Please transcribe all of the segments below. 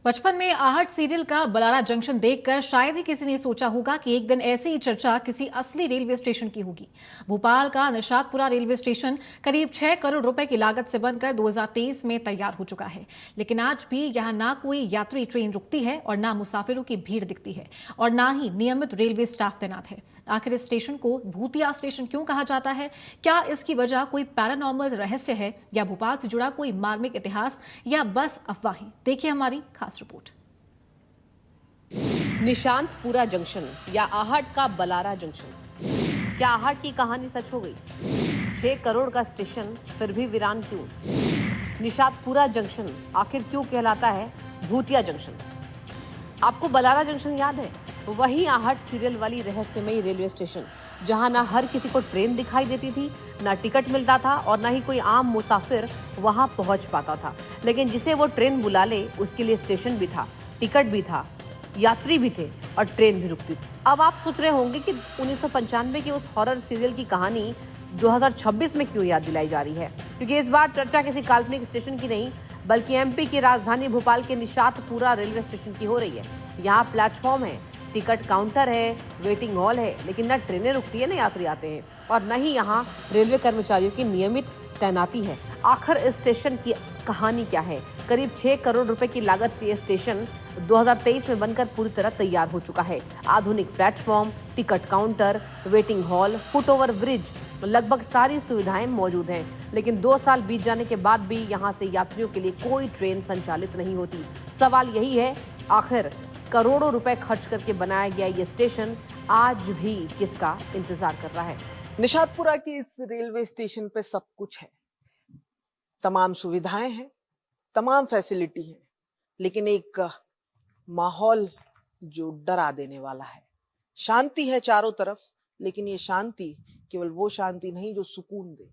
बचपन में आहट सीरियल का बलारा जंक्शन देखकर शायद ही किसी ने सोचा होगा कि एक दिन ऐसी ही चर्चा किसी असली रेलवे स्टेशन की होगी। भोपाल का निशातपुरा रेलवे स्टेशन करीब 6 करोड़ रुपए की लागत से बनकर 2023 में तैयार हो चुका है, लेकिन आज भी यहां ना कोई यात्री ट्रेन रुकती है और ना मुसाफिरों की भीड़ दिखती है और ना ही नियमित रेलवे स्टाफ तैनात है। आखिर इस स्टेशन को भूतिया स्टेशन क्यों कहा जाता है? क्या इसकी वजह कोई पैरानॉर्मल रहस्य है या भोपाल से जुड़ा कोई मार्मिक इतिहास या बस अफवाहें? देखिए हमारी खास रिपोर्ट। निशांतपुरा जंक्शन या आहट का बलारा जंक्शन। क्या आहट की कहानी सच हो गई? 6 करोड़ का स्टेशन फिर भी वीरान क्यों? निशांतपुरा जंक्शन आखिर क्यों कहलाता है भूतिया जंक्शन? आपको बलारा जंक्शन याद है? वही आहट सीरियल वाली रहस्यमयी रेलवे स्टेशन जहां ना हर किसी को ट्रेन दिखाई देती थी, ना टिकट मिलता था और ना ही कोई आम मुसाफिर वहां पहुंच पाता था। लेकिन जिसे वो ट्रेन बुला ले उसके लिए स्टेशन भी था, टिकट भी था, यात्री भी थे और ट्रेन भी रुकती थी। अब आप सोच रहे होंगे कि 1995 के उस हॉरर सीरियल की कहानी 2026 में क्यों याद दिलाई जा रही है? क्योंकि इस बार चर्चा किसी काल्पनिक स्टेशन की नहीं बल्कि एमपी की राजधानी भोपाल के निशातपुरा रेलवे स्टेशन की हो रही है। यहाँ प्लेटफॉर्म है, टिकट काउंटर है, वेटिंग हॉल है, लेकिन न ट्रेनें रुकती है न यात्री आते हैं और न ही यहाँ रेलवे कर्मचारियों की नियमित तैनाती है। आखिर इस स्टेशन की कहानी क्या है? करीब 6 करोड़ रुपए की लागत से यह स्टेशन 2023 में बनकर पूरी तरह तैयार हो चुका है। आधुनिक platform, ticket counter, waiting hall, foot over bridge, लगभग सारी सुविधाएं मौजूद हैं। लेकिन 2 साल बीत जाने के बाद भी यहाँ से यात्रियों के लिए कोई ट्रेन संचालित नहीं होती। सवाल यही है, आखिर करोड़ों रुपए खर्च करके बनाया गया ये स्टेशन आज भी किसका इंतजार कर रहा है? निशातपुरा के इस रेलवे स्टेशन पे सब कुछ है, तमाम सुविधाएं हैं, तमाम फैसिलिटी है, लेकिन एक माहौल जो डरा देने वाला है। शांति है चारों तरफ, लेकिन ये शांति केवल वो शांति नहीं जो सुकून दे,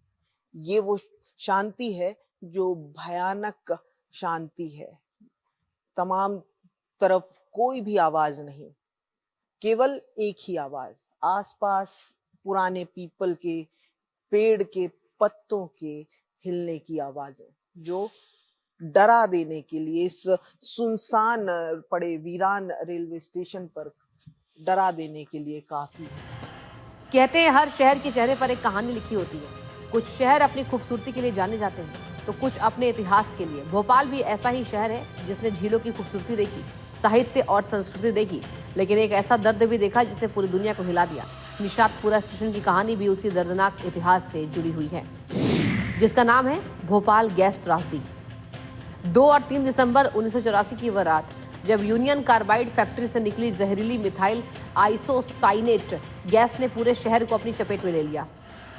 ये वो शांति है जो भयानक शांति है। तमाम तरफ कोई भी आवाज नहीं, केवल एक ही आवाज, आसपास पुराने पीपल के पेड़ के पत्तों के हिलने की आवाजें, जो डरा देने के लिए इस सुनसान पड़े वीरान रेलवे स्टेशन पर डरा देने के लिए काफी है। कहते हैं हर शहर के चेहरे पर एक कहानी लिखी होती है। कुछ शहर अपनी खूबसूरती के लिए जाने जाते हैं तो कुछ अपने इतिहास के लिए। भोपाल भी ऐसा ही शहर है जिसने झीलों की खूबसूरती देखी, साहित्य और संस्कृति देखी, लेकिन एक ऐसा दर्द भी देखा जिसने पूरी दुनिया को हिला दिया। निशातपुरा स्टेशन की कहानी भी उसी दर्दनाक इतिहास से जुड़ी हुई है, जिसका नाम है भोपाल गैस त्रासदी। 2 और 3 दिसंबर 1984 की वह रात, जब यूनियन कार्बाइड फैक्ट्री से निकली जहरीली मिथाइल आइसोसाइनेट गैस ने पूरे शहर को अपनी चपेट में ले लिया।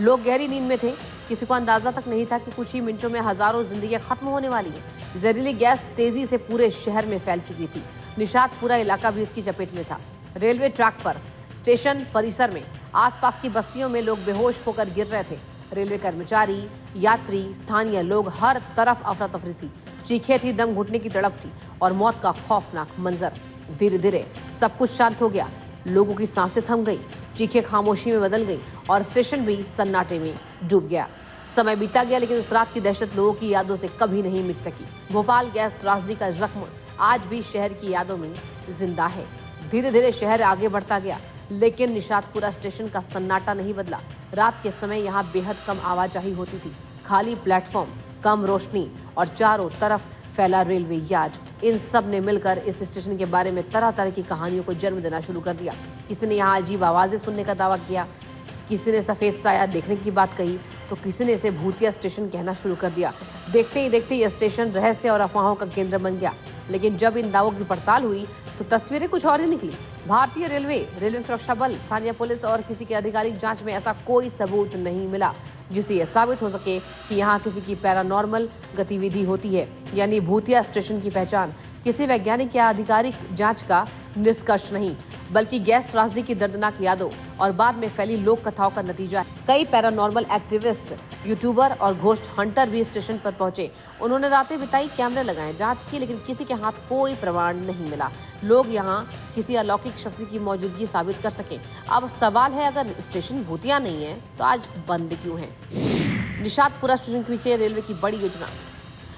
लोग गहरी नींद में थे, किसी को अंदाजा तक नहीं था कि कुछ ही मिनटों में हजारों जिंदगियां खत्म होने वाली हैं। जहरीली गैस तेजी से पूरे शहर में फैल चुकी थी। निशातपुरा इलाका भी इसकी चपेट में था। रेलवे ट्रैक पर, स्टेशन परिसर में, आसपास की बस्तियों में लोग बेहोश होकर गिर रहे थे। रेलवे कर्मचारी, यात्री, स्थानीय लोग, हर तरफ अफरा तफरी थी। चीखें थी, दम घुटने की तड़प थी और मौत का खौफनाक मंजर। धीरे धीरे सब कुछ शांत हो गया, लोगों की सांसें थम गई, चीखें खामोशी में बदल गई और स्टेशन भी सन्नाटे में डूब गया। समय बीता गया, लेकिन उस रात की दहशत लोगों की यादों से कभी नहीं मिट सकी। भोपाल गैस त्रासदी का जख्म आज भी शहर की यादों में जिंदा है। धीरे धीरे शहर आगे बढ़ता गया, लेकिन निशातपुरा स्टेशन का सन्नाटा नहीं बदला। रात के समय यहाँ बेहद कम आवाजाही होती थी, खाली प्लेटफॉर्म, कम रोशनी और चारों तरफ फैला रेलवे यार्ड। इन सब ने मिलकर इस स्टेशन के बारे में तरह तरह की कहानियों को जन्म देना शुरू कर दिया। किसी ने यहाँ अजीब आवाजें सुनने का दावा किया, किसी ने सफेद साया देखने की बात कही, तो किसी ने इसे भूतिया स्टेशन कहना शुरू कर दिया। देखते ही देखते यह स्टेशन रहस्य और अफवाहों का केंद्र बन गया। लेकिन जब इन दावों की पड़ताल हुई तो तस्वीरें कुछ और ही निकली। भारतीय रेलवे सुरक्षा बल, स्थानीय पुलिस और किसी के आधिकारिक जांच में ऐसा कोई सबूत नहीं मिला जिससे यह साबित हो सके कि यहाँ किसी की पैरानॉर्मल गतिविधि होती है, यानी भूतिया स्टेशन की पहचान किसी वैज्ञानिक या आधिकारिक जांच का निष्कर्ष नहीं, बल्कि गैस त्रासदी की दर्दनाक यादों और बाद में फैली लोक कथाओं का नतीजा है। कई पैरानॉर्मल एक्टिविस्ट, यूट्यूबर और घोस्ट हंटर भी स्टेशन पर पहुंचे। उन्होंने रातें बिताई, कैमरे लगाए, जांच की, लेकिन किसी के हाथ कोई प्रमाण नहीं मिला। लोग यहाँ किसी अलौकिक शक्ति की मौजूदगी साबित कर सके। अब सवाल है, अगर स्टेशन भूतिया नहीं है तो आज बंद क्यों है? निशातपुरा स्टेशन के पीछे रेलवे की बड़ी योजना।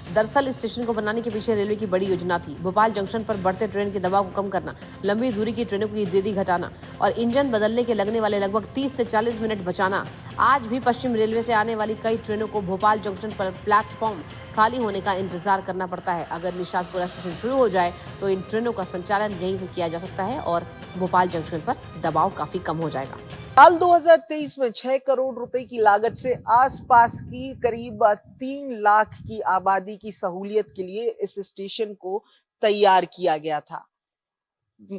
दरअसल इस स्टेशन को बनाने के पीछे रेलवे की बड़ी योजना थी। भोपाल जंक्शन पर बढ़ते ट्रेन के दबाव को कम करना, लंबी दूरी की ट्रेनों की देरी घटाना और इंजन बदलने के लगने वाले लगभग 30 से 40 मिनट बचाना। आज भी पश्चिम रेलवे से आने वाली कई ट्रेनों को भोपाल जंक्शन पर प्लेटफॉर्म खाली होने का इंतजार करना पड़ता है। अगर निशातपुरा स्टेशन शुरू हो जाए तो इन ट्रेनों का संचालन यहीं से किया जा सकता है और भोपाल जंक्शन पर दबाव काफी कम हो जाएगा। साल 2023 में 6 करोड़ रुपए की लागत से आसपास की करीब 3 लाख की आबादी की सहूलियत के लिए इस स्टेशन को तैयार किया गया था।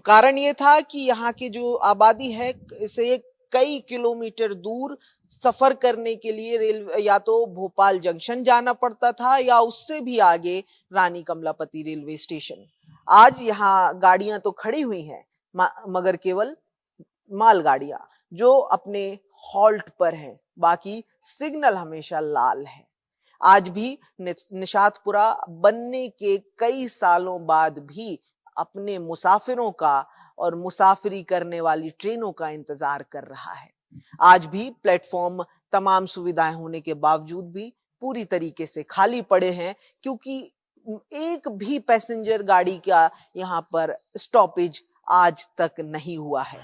कारण ये था कि यहाँ की जो आबादी है इसे कई किलोमीटर दूर सफर करने के लिए रेलवे या तो भोपाल जंक्शन जाना पड़ता था या उससे भी आगे रानी कमलापति रेलवे स्टेशन। आज यहाँ गाड़ियां तो खड़ी हुई हैं मगर केवल मालगाड़ियां जो अपने हॉल्ट पर हैं, बाकी सिग्नल हमेशा लाल है। आज भी निशातपुरा बनने के कई सालों बाद भी अपने मुसाफिरों का और मुसाफिरी करने वाली ट्रेनों का इंतजार कर रहा है। आज भी प्लेटफॉर्म तमाम सुविधाएं होने के बावजूद भी पूरी तरीके से खाली पड़े हैं, क्योंकि एक भी पैसेंजर गाड़ी का यहाँ पर स्टॉपेज आज तक नहीं हुआ है।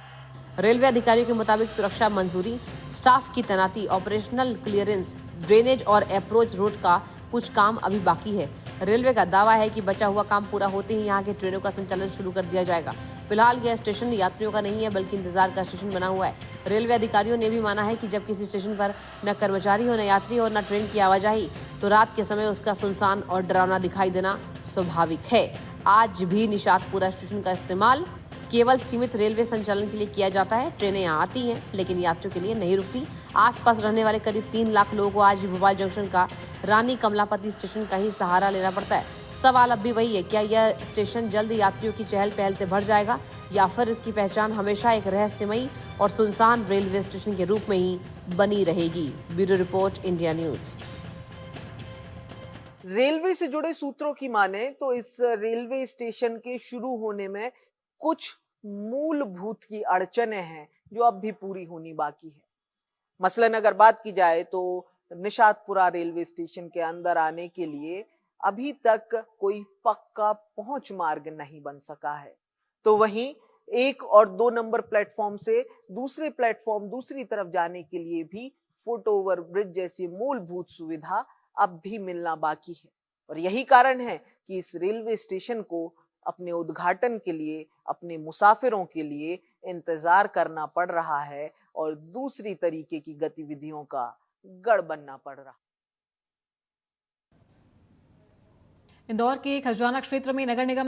रेलवे अधिकारियों के मुताबिक सुरक्षा मंजूरी, स्टाफ की तैनाती, ऑपरेशनल क्लियरेंस, ड्रेनेज और अप्रोच रोड का कुछ काम अभी बाकी है। रेलवे का दावा है कि बचा हुआ काम पूरा होते ही यहाँ के ट्रेनों का संचालन शुरू कर दिया जाएगा। फिलहाल यह स्टेशन यात्रियों का नहीं है बल्कि इंतजार का स्टेशन बना हुआ है। रेलवे अधिकारियों ने भी माना है कि जब किसी स्टेशन पर न कर्मचारी हो, न यात्री हो, न ट्रेन की आवाजाही, तो रात के समय उसका सुनसान और डरावना दिखाई देना स्वाभाविक है। आज भी निशातपुरा स्टेशन का इस्तेमाल केवल सीमित रेलवे संचालन के लिए किया जाता है। ट्रेनें यहाँ आती हैं लेकिन यात्रियों के लिए नहीं रुकती। आसपास रहने वाले करीब 3 लाख लोगों को आज भी भोपाल जंक्शन का रानी कमलापति स्टेशन का ही सहारा लेना पड़ता है। सवाल अब भी वही है, क्या यह स्टेशन जल्द यात्रियों की चहल पहल से भर जाएगा या फिर इसकी पहचान हमेशा एक रहस्यमयी और सुनसान रेलवे स्टेशन के रूप में ही बनी रहेगी। Bureau report, India news. Railway से जुड़े सूत्रों की माने तो इस रेलवे स्टेशन के शुरू होने में कुछ मूलभूत की अड़चनें हैं जो अब भी पूरी होनी बाकी है। मसलन अगर बात की जाए तो निशातपुरा रेलवे स्टेशन के अंदर आने के लिए अभी तक कोई पक्का पहुंच मार्ग नहीं बन सका है। तो वहीं 1 और 2 नंबर प्लेटफॉर्म से दूसरे प्लेटफॉर्म दूसरी तरफ जाने के लिए भी फुट ओवर ब्रिज जैसी मूलभूत सुविधा अब भी मिलना बाकी है। और यही कारण है कि इस रेलवे स्टेशन को अपने उद्घाटन के लिए, अपने मुसाफिरों के लिए इंतजार करना पड़ रहा है और दूसरी तरीके की गतिविधियों का गढ़ बनना पड़ रहा है। इंदौर के खजराना क्षेत्र में नगर निगम